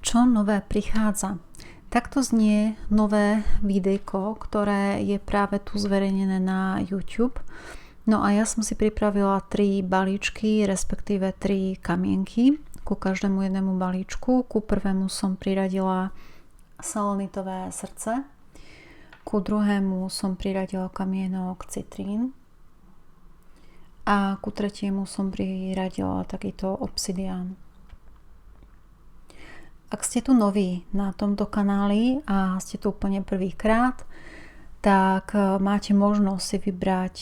Čo nové prichádza? Takto znie nové videjko, ktoré je práve tu zverejnené na YouTube. No a ja som si pripravila 3 balíčky, respektíve 3 kamienky ku každému jednému balíčku. Ku prvému som priradila selenitové srdce, ku druhému som priradila kamienok citrín a ku tretiemu som priradila takýto obsidián. Ak ste tu noví na tomto kanáli a ste tu úplne prvýkrát, tak máte možnosť si vybrať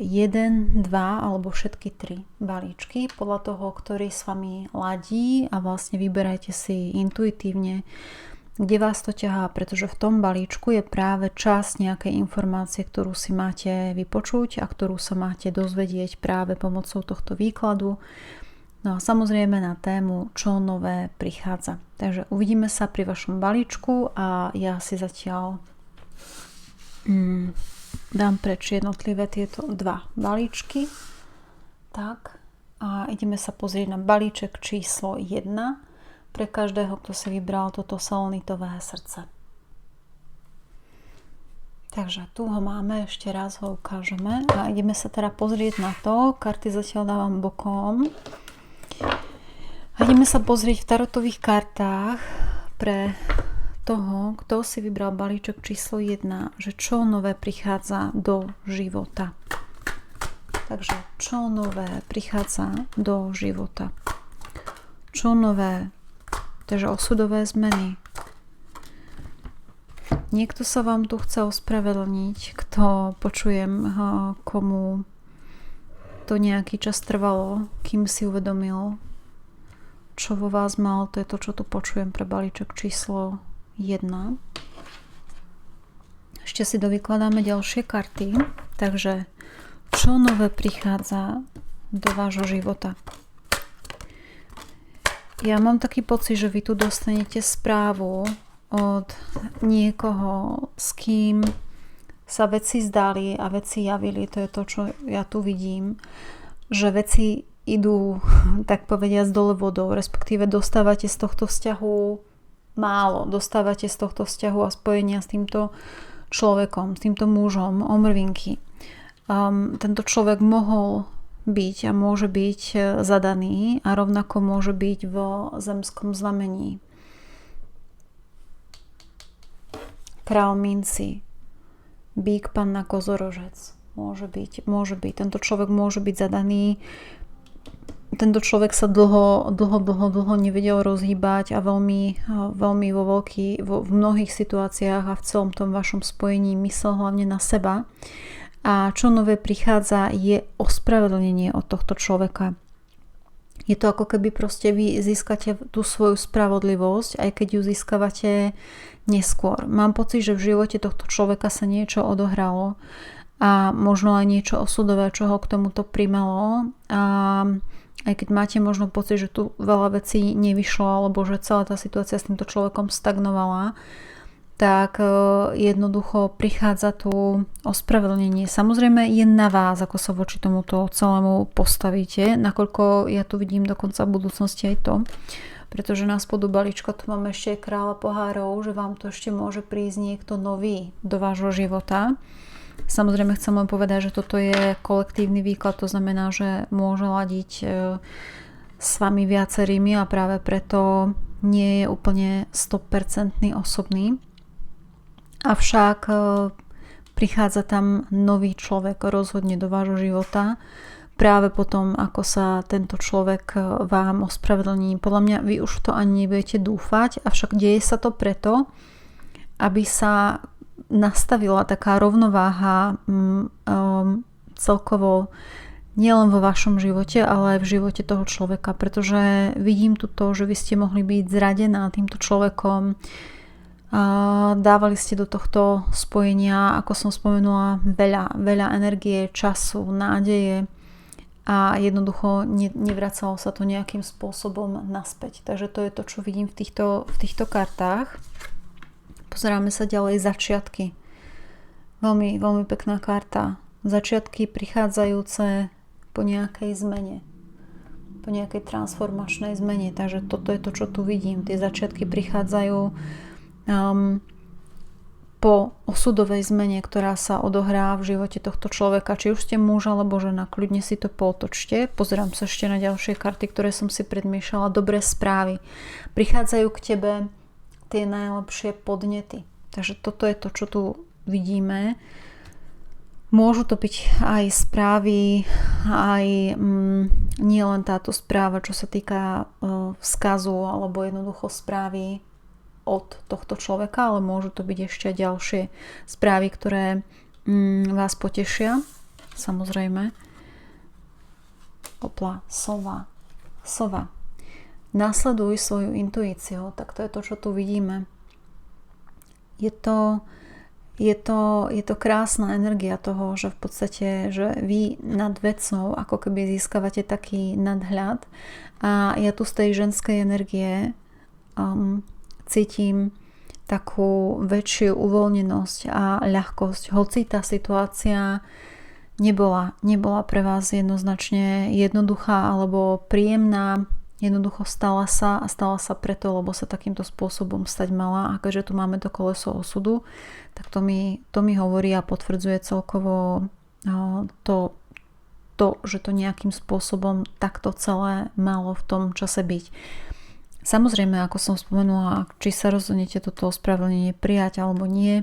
1, 2 alebo všetky 3 balíčky podľa toho, ktorý s vami ladí, a vlastne vyberajte si intuitívne, kde vás to ťahá, pretože v tom balíčku je práve časť nejakej informácie, ktorú si máte vypočuť a ktorú sa máte dozvedieť práve pomocou tohto výkladu. No a samozrejme na tému, čo nové prichádza. Takže uvidíme sa pri vašom balíčku a ja si zatiaľ dám preč jednotlivé tieto 2 balíčky. Tak, a ideme sa pozrieť na balíček číslo 1 pre každého, kto si vybral toto selenitové srdce. Takže tu ho máme, ešte raz ho ukážeme a ideme sa teda pozrieť na to. Karty zatiaľ dávam bokom. A ideme sa pozrieť v tarotových kartách pre toho, kto si vybral balíček číslo 1, že čo nové prichádza do života. Takže čo nové prichádza do života. Čo nové, takže osudové zmeny. Niekto sa vám tu chce ospravedlniť, kto počujem, komu to nejaký čas trvalo, kým si uvedomil, čo vo vás mal. To je to, čo tu počujem pre balíček číslo 1. Ešte si dovykladáme ďalšie karty. Takže čo nové prichádza do vášho života? Ja mám taký pocit, že vy tu dostanete správu od niekoho, s kým sa veci zdali a veci javili. To je to, čo ja tu vidím. Že veci idú, tak povediať, dole vodou. Respektíve dostávate z tohto vzťahu málo. Dostávate z tohto vzťahu a spojenia s týmto človekom, s týmto mužom omrvinky. Tento človek mohol byť a môže byť zadaný a rovnako môže byť vo zemskom znamení. Král minci, bík, panna, kozorožec. Môže byť. Tento človek môže byť zadaný. Tento človek sa dlho nevedel rozhýbať a veľmi v mnohých situáciách a v celom tom vašom spojení myslel hlavne na seba. A čo nové prichádza je ospravedlnenie od tohto človeka. Je to ako keby proste vy získate tú svoju spravodlivosť, aj keď ju získavate neskôr. Mám pocit, že v živote tohto človeka sa niečo odohralo a možno aj niečo osudové, čo ho k tomuto primelo. A aj keď máte možno pocit, že tu veľa vecí nevyšlo, alebo že celá tá situácia s týmto človekom stagnovala, tak jednoducho prichádza tu ospravedlnenie. Samozrejme je na vás, ako sa voči tomuto celému postavíte, nakoľko ja tu vidím dokonca v budúcnosti aj to, pretože na spodu balíčka tu máme ešte kráľa pohárov, že vám to ešte môže prísť niekto nový do vášho života. Samozrejme chcem len povedať, že toto je kolektívny výklad, to znamená, že môže ladiť s vami viacerými a práve preto nie je úplne 100% osobný. Avšak prichádza tam nový človek rozhodne do vášho života práve potom, ako sa tento človek vám ospravedlní. Podľa mňa vy už to ani nebudete dúfať, avšak deje sa to preto, aby sa nastavila taká rovnováha celkovo nielen vo vašom živote, ale aj v živote toho človeka, pretože vidím tu to, že vy ste mohli byť zradená týmto človekom. Dávali ste do tohto spojenia, ako som spomenula, veľa energie, času, nádeje a jednoducho nevracalo sa to nejakým spôsobom naspäť. Takže to je to, čo vidím v týchto kartách. Pozeráme sa ďalej, začiatky. Veľmi, veľmi pekná karta. Začiatky prichádzajúce po nejakej zmene. po nejakej transformačnej zmene. Takže toto je to, čo tu vidím. Tie začiatky prichádzajú po osudovej zmene, ktorá sa odohrá v živote tohto človeka. Či už ste muž alebo žena, kľudne si to pootočte. Pozerám sa ešte na ďalšie karty, ktoré som si predmiešala. Dobré správy. Prichádzajú k tebe tie najlepšie podnety. Takže toto je to, čo tu vidíme. Môžu to byť aj správy, aj nie len táto správa, čo sa týka vzkazu alebo jednoducho správy od tohto človeka, ale môžu to byť ešte ďalšie správy, ktoré vás potešia. Samozrejme. Opla, sova. Nasleduj svoju intuíciu. Tak to je to, čo tu vidíme. Je to krásna energia toho, že v podstate, že vy nad vecou ako keby získavate taký nadhľad a ja tu z tej ženskej energie cítim takú väčšiu uvoľnenosť a ľahkosť. Hoci tá situácia nebola pre vás jednoznačne jednoduchá alebo príjemná, jednoducho stala sa preto, lebo sa takýmto spôsobom stať mala. A keďže tu máme to koleso osudu, tak to mi hovorí a potvrdzuje celkovo to, že to nejakým spôsobom takto celé malo v tom čase byť. Samozrejme, ako som spomenula, či sa rozhodnete toto ospravedlnenie prijať alebo nie,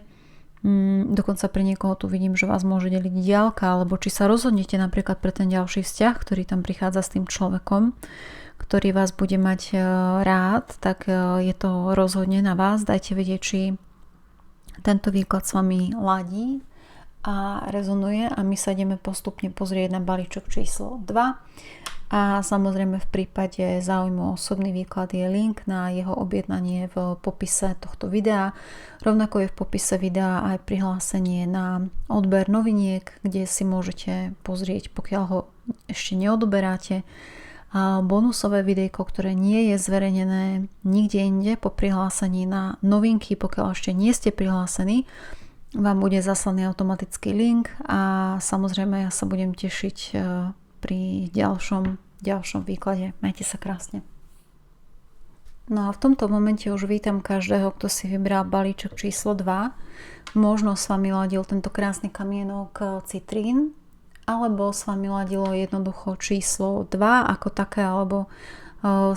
dokonca pre niekoho tu vidím, že vás môže deliť diaľka, alebo či sa rozhodnete napríklad pre ten ďalší vzťah, ktorý tam prichádza s tým človekom, ktorý vás bude mať rád, tak je to rozhodne na vás. Dajte vedieť, či tento výklad s vami ladí a rezonuje a my sa ideme postupne pozrieť na balíčok číslo 2 a samozrejme v prípade záujmu osobný výklad je link na jeho objednanie v popise tohto videa. Rovnako je v popise videa aj prihlásenie na odber noviniek, kde si môžete pozrieť, pokiaľ ho ešte neodoberáte, a bonusové videjko, ktoré nie je zverejnené nikde inde po prihlásení na novinky, pokiaľ ešte nie ste prihlásení, vám bude zaslaný automatický link a samozrejme ja sa budem tešiť pri ďalšom výklade. Majte sa krásne. No a v tomto momente už vítam každého, kto si vybral balíček číslo 2. Možno s vami ladil tento krásny kamienok citrín, alebo s vami ladilo jednoducho číslo 2 ako také, alebo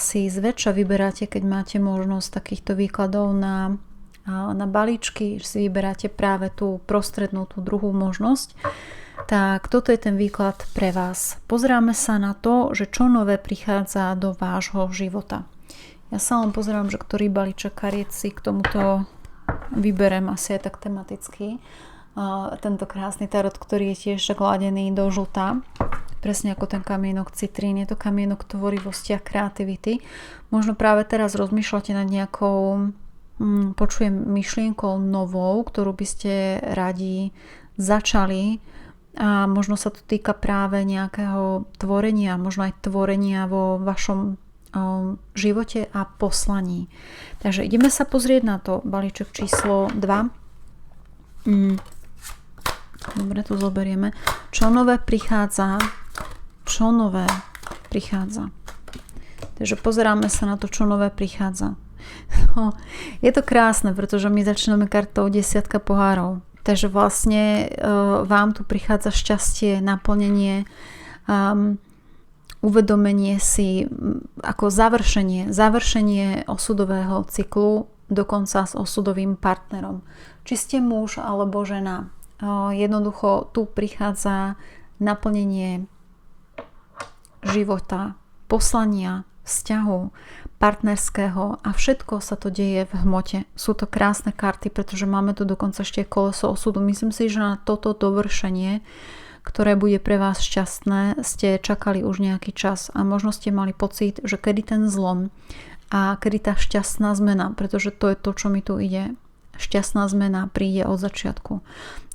si zväčša vyberáte, keď máte možnosť takýchto výkladov na balíčky, si vyberáte práve tú prostrednú, tú druhú možnosť. Tak toto je ten výklad pre vás. Pozráme sa na to, že čo nové prichádza do vášho života. Ja sa len pozerám, že ktorý balíček kariet si k tomuto vyberem asi aj tak tematicky. Tento krásny tarot, ktorý je tiež tak ladený do žltá, presne ako ten kamienok citrín. Je to kamienok tvorivosti a kreativity. Možno práve teraz rozmýšľate nad nejakou počujem myšlienkou novou, ktorú by ste radi začali a možno sa to týka práve nejakého tvorenia, možno aj tvorenia vo vašom živote a poslaní. Takže ideme sa pozrieť na to balíček číslo 2. Dobre, to zoberieme. Čo nové prichádza? Takže pozeráme sa na to, čo nové prichádza. No, je to krásne, pretože my začíname kartou 10 pohárov. Takže vlastne vám tu prichádza šťastie, naplnenie, uvedomenie si ako završenie osudového cyklu, dokonca s osudovým partnerom. Či ste muž alebo žena. Jednoducho tu prichádza naplnenie života, poslania, vzťahu, partnerského a všetko sa to deje v hmote. Sú to krásne karty, pretože máme tu dokonca ešte koleso osudu. Myslím si, že na toto dovršenie, ktoré bude pre vás šťastné, ste čakali už nejaký čas a možno ste mali pocit, že kedy ten zlom a kedy tá šťastná zmena, pretože to je to, čo mi tu ide. Šťastná zmena príde od začiatku.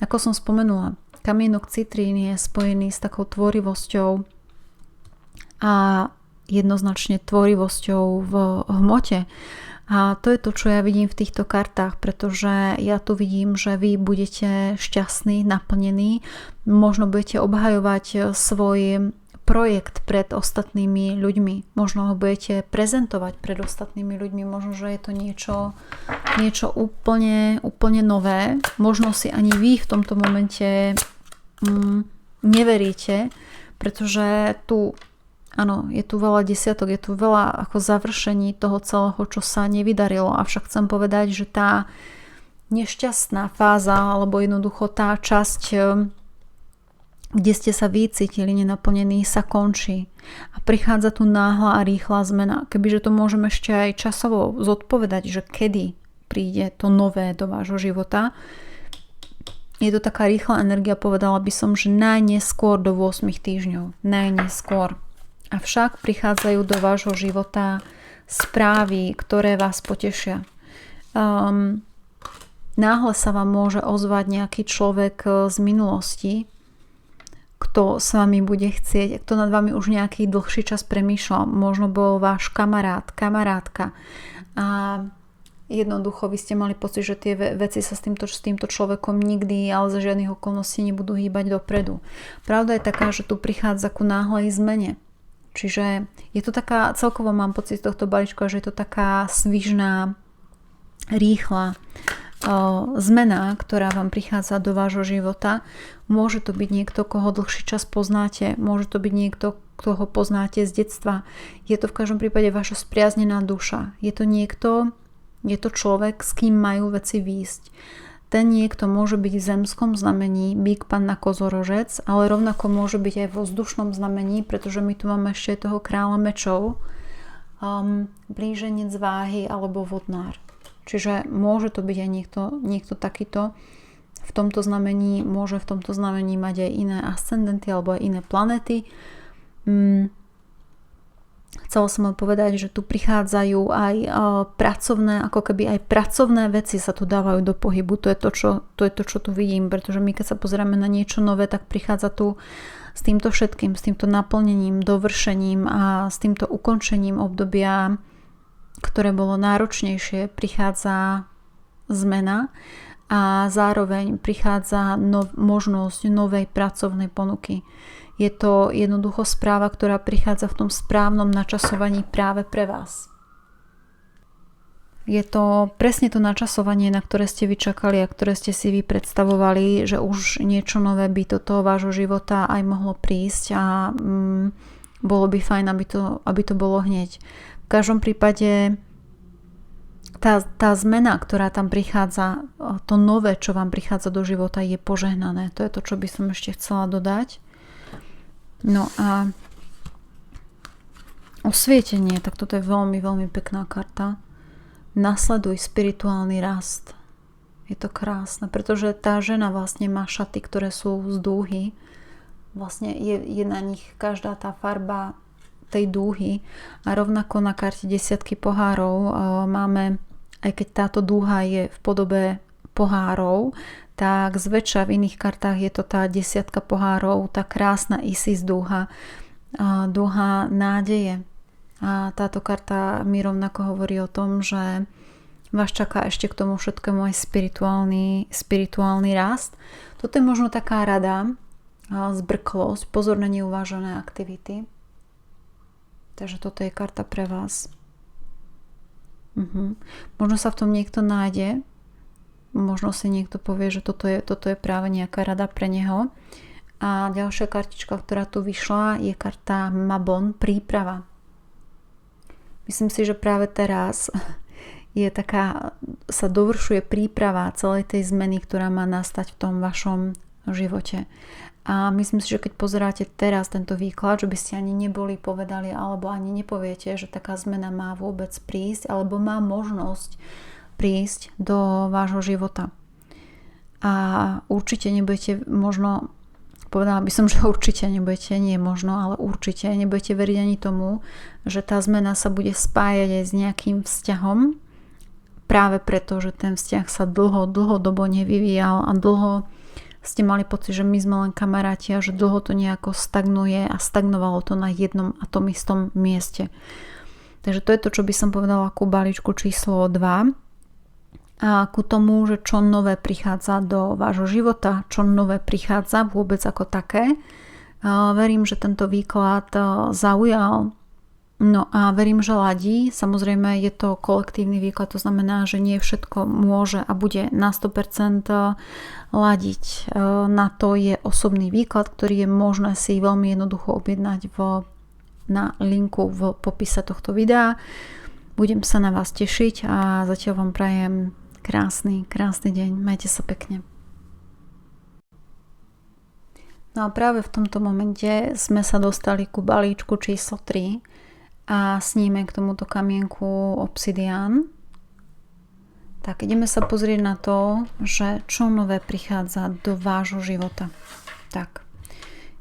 Ako som spomenula, kamienok citrín je spojený s takou tvorivosťou a jednoznačne tvorivosťou v hmote. A to je to, čo ja vidím v týchto kartách, pretože ja tu vidím, že vy budete šťastní, naplnení, možno budete obhajovať svoj projekt pred ostatnými ľuďmi. Možno ho budete prezentovať pred ostatnými ľuďmi. Možno, že je to niečo úplne nové. Možno si ani vy v tomto momente neveríte, pretože je tu veľa desiatok, je tu veľa ako završení toho celého, čo sa nevydarilo. Avšak chcem povedať, že tá nešťastná fáza, alebo jednoducho tá časť, kde ste sa vycítili nenaplnení, sa končí. A prichádza tu náhla a rýchla zmena. Kebyže to môžem ešte aj časovo zodpovedať, že kedy príde to nové do vášho života, je to taká rýchla energia, povedala by som, že najneskôr do 8 týždňov. Najneskôr. Avšak prichádzajú do vášho života správy, ktoré vás potešia. Náhle sa vám môže ozvať nejaký človek z minulosti, kto s vami bude chcieť, kto nad vami už nejaký dlhší čas premýšľal. Možno bol váš kamarát, kamarátka. A jednoducho vy ste mali pocit, že tie veci sa s týmto človekom nikdy, ale za žiadnych okolností nebudú hýbať dopredu. Pravda je taká, že tu prichádza ku náhlej zmene. Čiže je to taká, celkovo mám pocit z tohto balíčka, že je to taká svižná, rýchla zmena, ktorá vám prichádza do vášho života. Môže to byť niekto, koho dlhší čas poznáte, môže to byť niekto, koho poznáte z detstva. Je to v každom prípade vaša spriaznená duša. Je to človek, s kým majú veci výjsť. Ten niekto môže byť v zemskom znamení, bík, panna, kozorožec, ale rovnako môže byť aj vo vzdušnom znamení, pretože my tu máme ešte toho kráľa mečov, blíženec váhy alebo vodnár. Čiže môže to byť aj niekto takýto v tomto znamení, môže v tomto znamení mať aj iné ascendenty alebo aj iné planety. Chcela som vám povedať, že tu prichádzajú aj pracovné, ako keby aj pracovné veci sa tu dávajú do pohybu. To je to, čo tu vidím, pretože my keď sa pozrieme na niečo nové, tak prichádza tu s týmto všetkým, s týmto naplnením, dovršením a s týmto ukončením obdobia, ktoré bolo náročnejšie, prichádza zmena a zároveň prichádza možnosť novej pracovnej ponuky. Je to jednoducho správa, ktorá prichádza v tom správnom načasovaní práve pre vás. Je to presne to načasovanie, na ktoré ste vy čakali a ktoré ste si vy predstavovali, že už niečo nové by do toho vášho života aj mohlo prísť a bolo by fajn, aby to bolo hneď. V každom prípade tá zmena, ktorá tam prichádza, to nové, čo vám prichádza do života, je požehnané. To je to, čo by som ešte chcela dodať. No a osvietenie, tak toto je veľmi, veľmi pekná karta. Nasleduj spirituálny rast. Je to krásne, pretože tá žena vlastne má šaty, ktoré sú z dúhy. Vlastne je na nich každá tá farba tej dúhy a rovnako na karte desiatky pohárov máme, aj keď táto dúha je v podobe pohárov, tak zväčša v iných kartách je to tá desiatka pohárov, tá krásna Isis dúha, dúha nádeje. A táto karta mi rovnako hovorí o tom, že vás čaká ešte k tomu všetkému aj spirituálny rast. Toto je možno taká rada, zbrklosť, pozor na neuvážené aktivity. Takže toto je karta pre vás. Možno sa v tom niekto nájde. Možno si niekto povie, že toto je práve nejaká rada pre neho. A ďalšia kartička, ktorá tu vyšla, je karta Mabon, príprava. Myslím si, že práve teraz sa dovršuje príprava celej tej zmeny, ktorá má nastať v tom vašom živote. A myslím si, že keď pozeráte teraz tento výklad, že by ste ani neboli povedali alebo ani nepoviete, že taká zmena má vôbec prísť alebo má možnosť prísť do vášho života. A určite nebudete povedala by som, že určite nebudete, nie možno, ale určite nebudete veriť ani tomu, že tá zmena sa bude spájať aj s nejakým vzťahom, práve preto, že ten vzťah sa dlhodobo nevyvíjal a dlho ste mali pocit, že my sme len kamaráti a že dlho to nejako stagnuje a stagnovalo to na jednom a tom istom mieste. Takže to je to, čo by som povedala ku balíčku číslo 2 a ku tomu, že čo nové prichádza do vášho života, čo nové prichádza vôbec ako také Verím, že tento výklad zaujal. No a verím, že ladí. Samozrejme je to kolektívny výklad, to znamená, že nie všetko môže a bude na 100% ladiť. Na to je osobný výklad, ktorý je možné si veľmi jednoducho objednať na linku v popise tohto videa. Budem sa na vás tešiť a zatiaľ vám prajem krásny deň. Majte sa pekne. No a práve v tomto momente sme sa dostali ku balíčku číslo 3 a sníme k tomuto kamienku obsidián. Tak ideme sa pozrieť na to, že čo nové prichádza do vášho života. Tak,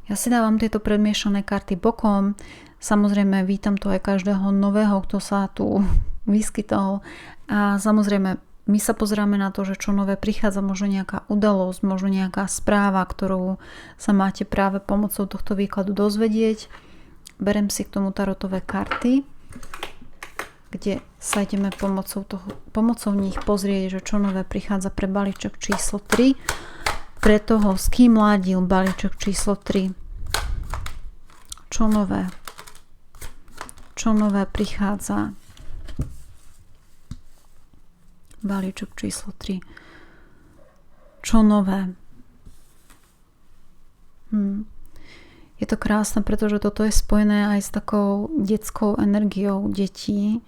ja si dávam tieto predmiešané karty bokom. Samozrejme vítam tu aj každého nového, kto sa tu vyskytol. A samozrejme my sa pozeráme na to, že čo nové prichádza, možno nejaká udalosť, možno nejaká správa, ktorú sa máte práve pomocou tohto výkladu dozvedieť. Berem si k tomu tarotové karty, kde sa ideme pomocou nich pozrieť, že čo nové prichádza pre balíček číslo 3. Pre toho, s kým ládil balíček číslo 3. Čo nové? Čo nové prichádza? Balíček číslo 3. Čo nové? Je to krásne, pretože toto je spojené aj s takou detskou energiou detí.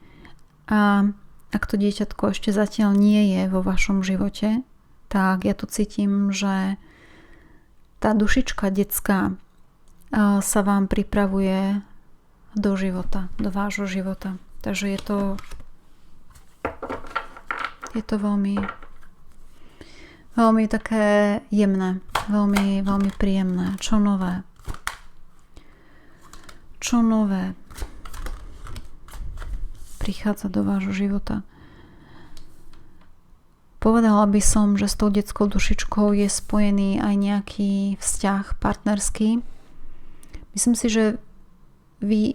A ak to dieťatko ešte zatiaľ nie je vo vašom živote, tak ja tu cítim, že tá dušička detská sa vám pripravuje do života, do vášho života. Takže je to veľmi také jemné, veľmi príjemné. Čo nové? Čo nové prichádza do vášho života? Povedala by som, že s tou detskou dušičkou je spojený aj nejaký vzťah partnerský. Myslím si, že vy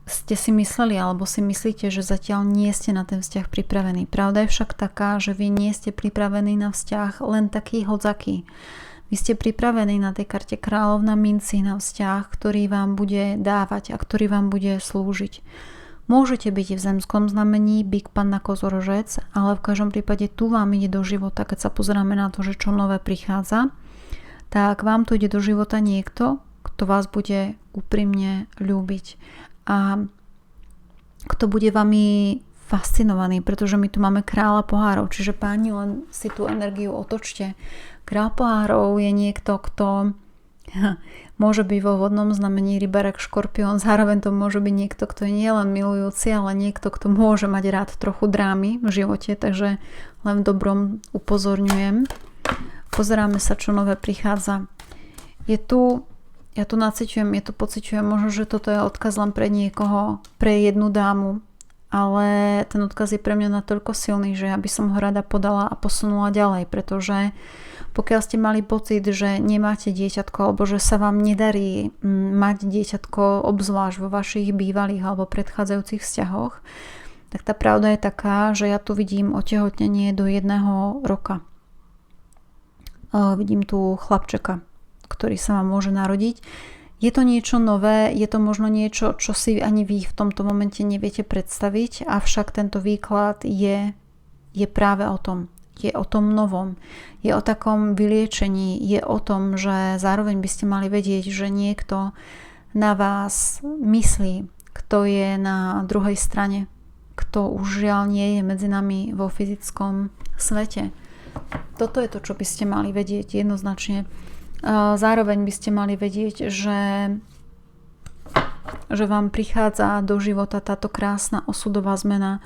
ste si mysleli alebo si myslíte, že zatiaľ nie ste na ten vzťah pripravení. Pravda je však taká, že vy nie ste pripravení na vzťah len taký hodzaký. Vy ste pripravení na tej karte kráľovna minci na vzťah, ktorý vám bude dávať a ktorý vám bude slúžiť. Môžete byť v zemskom znamení bík, panna, kozorožec, ale v každom prípade tu vám ide do života, keď sa pozeráme na to, že čo nové prichádza, tak vám tu ide do života niekto, kto vás bude úprimne ľúbiť a kto bude vami fascinovaný, pretože my tu máme kráľa pohárov, čiže páni, len si tú energiu otočte. Kráľ pohárov je niekto, kto môže byť vo vodnom znamení rybarák, škorpión, zároveň to môže byť niekto, kto je nielen milujúci, ale niekto, kto môže mať rád trochu drámy v živote, takže len v dobrom upozorňujem. Pozeráme sa, čo nové prichádza. Ja tu naciťujem, ja tu pociťujem, možno, že toto je odkaz len pre niekoho, pre jednu dámu, ale ten odkaz je pre mňa natoľko silný, že ja by som ho rada podala a posunula ďalej, pretože pokiaľ ste mali pocit, že nemáte dieťatko alebo že sa vám nedarí mať dieťatko obzvlášť vo vašich bývalých alebo predchádzajúcich vzťahoch, tak tá pravda je taká, že ja tu vidím otehotnenie do 1 roka. Vidím tu chlapčeka, ktorý sa vám môže narodiť. Je to niečo nové, je to možno niečo, čo si ani vy v tomto momente neviete predstaviť, avšak tento výklad je práve o tom. Je o tom novom. Je o takom vyliečení. Je o tom, že zároveň by ste mali vedieť, že niekto na vás myslí, kto je na druhej strane, kto už žiaľ nie je medzi nami vo fyzickom svete. Toto je to, čo by ste mali vedieť jednoznačne. Zároveň by ste mali vedieť, že vám prichádza do života táto krásna osudová zmena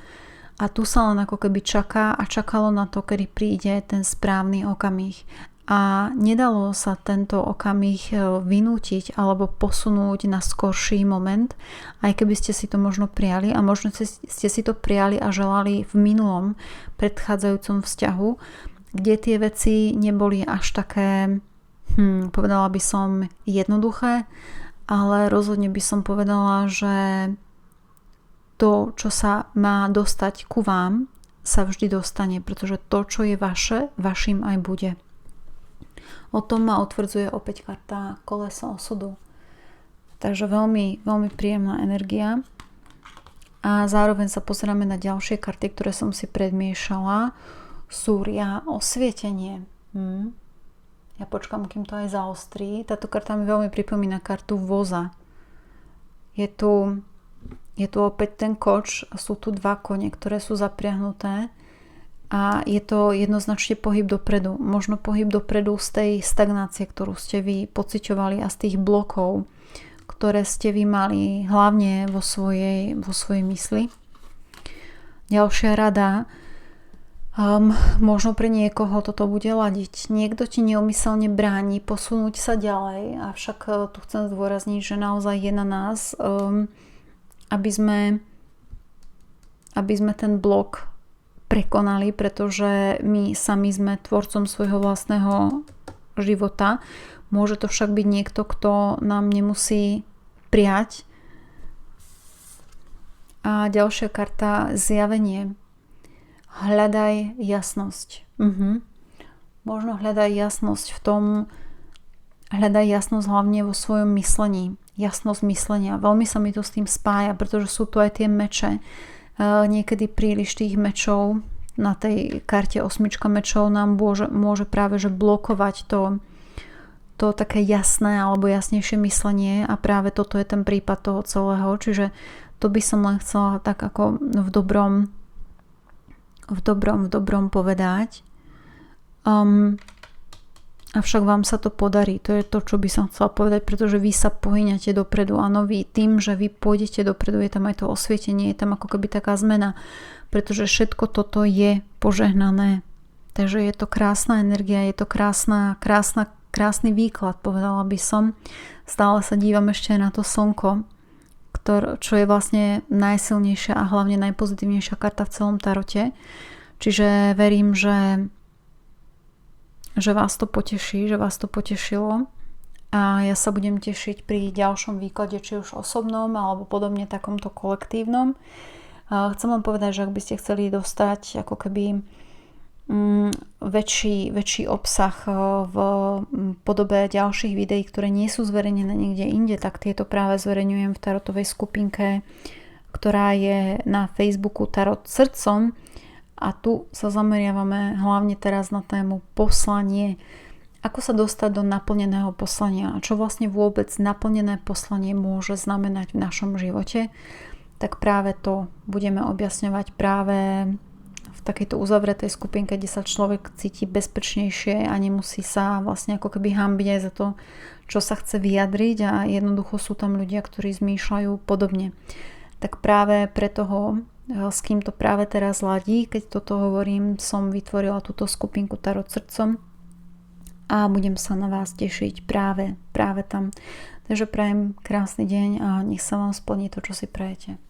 a tu sa len ako keby čaká a čakalo na to, kedy príde ten správny okamih. A nedalo sa tento okamih vynútiť alebo posunúť na skorší moment, aj keby ste si to možno prijali a možno ste si to prijali a želali v minulom predchádzajúcom vzťahu, kde tie veci neboli až také povedala by som jednoduché, ale rozhodne by som povedala, že to, čo sa má dostať ku vám, sa vždy dostane, pretože to, čo je vaše, vašim aj bude. O tom ma utvrdzuje opäť karta kolesa osudu. Takže veľmi, veľmi príjemná energia. A zároveň sa pozeráme na ďalšie karty, ktoré som si predmiešala. Súria, osvietenie. Ja počkám, kým to aj zaostrí. Táto karta mi veľmi pripomína kartu voza. Je tu opäť ten koč, sú tu dva kone, ktoré sú zapriahnuté a je to jednoznačne pohyb dopredu. Možno pohyb dopredu z tej stagnácie, ktorú ste vy pociťovali a z tých blokov, ktoré ste vy mali hlavne vo svojej mysli. Ďalšia rada, možno pre niekoho toto bude ladiť. Niekto ti neumyselne bráni posunúť sa ďalej, avšak tu chcem zdôrazniť, že naozaj je na nás, aby sme ten blok prekonali, pretože my sami sme tvorcom svojho vlastného života. Môže to však byť niekto, kto nám nemusí prijať. A ďalšia karta, zjavenie. Hľadaj jasnosť. Možno hľadaj jasnosť v tom, hľadaj jasnosť hlavne vo svojom myslení. Jasnosť myslenia. Veľmi sa mi to s tým spája, pretože sú tu aj tie meče. Niekedy príliš tých mečov na tej karte 8 mečov nám môže práve že blokovať to také jasné alebo jasnejšie myslenie a práve toto je ten prípad toho celého. Čiže to by som len chcela tak ako v dobrom povedať. Avšak vám sa to podarí. To je to, čo by som chcela povedať, pretože vy sa pohyňate dopredu. Áno, vy tým, že vy pôjdete dopredu, je tam aj to osvietenie, je tam ako keby taká zmena, pretože všetko toto je požehnané. Takže je to krásna energia, je to krásny výklad, povedala by som. Stále sa dívam ešte na to slnko, čo je vlastne najsilnejšia a hlavne najpozitívnejšia karta v celom tarote. Čiže verím, že vás to poteší, že vás to potešilo a ja sa budem tešiť pri ďalšom výklade, či už osobnom alebo podobne takomto kolektívnom. Chcem vám povedať, že ak by ste chceli dostať ako keby väčší obsah v podobe ďalších videí, ktoré nie sú zverejnené niekde inde, tak tieto práve zverejňujem v tarotovej skupinke, ktorá je na Facebooku Tarot srdcom a tu sa zameriavame hlavne teraz na tému poslanie, ako sa dostať do naplneného poslania a čo vlastne vôbec naplnené poslanie môže znamenať v našom živote, tak práve to budeme objasňovať práve v takejto uzavretej skupinke, kde sa človek cíti bezpečnejšie a nemusí sa vlastne ako keby hanbiť aj za to, čo sa chce vyjadriť a jednoducho sú tam ľudia, ktorí zmýšľajú podobne. Tak práve pre toho, s kým to práve teraz ladí, keď toto hovorím, som vytvorila túto skupinku Tarot srdcom a budem sa na vás tešiť práve tam. Takže prajem krásny deň a nech sa vám splní to, čo si prajete.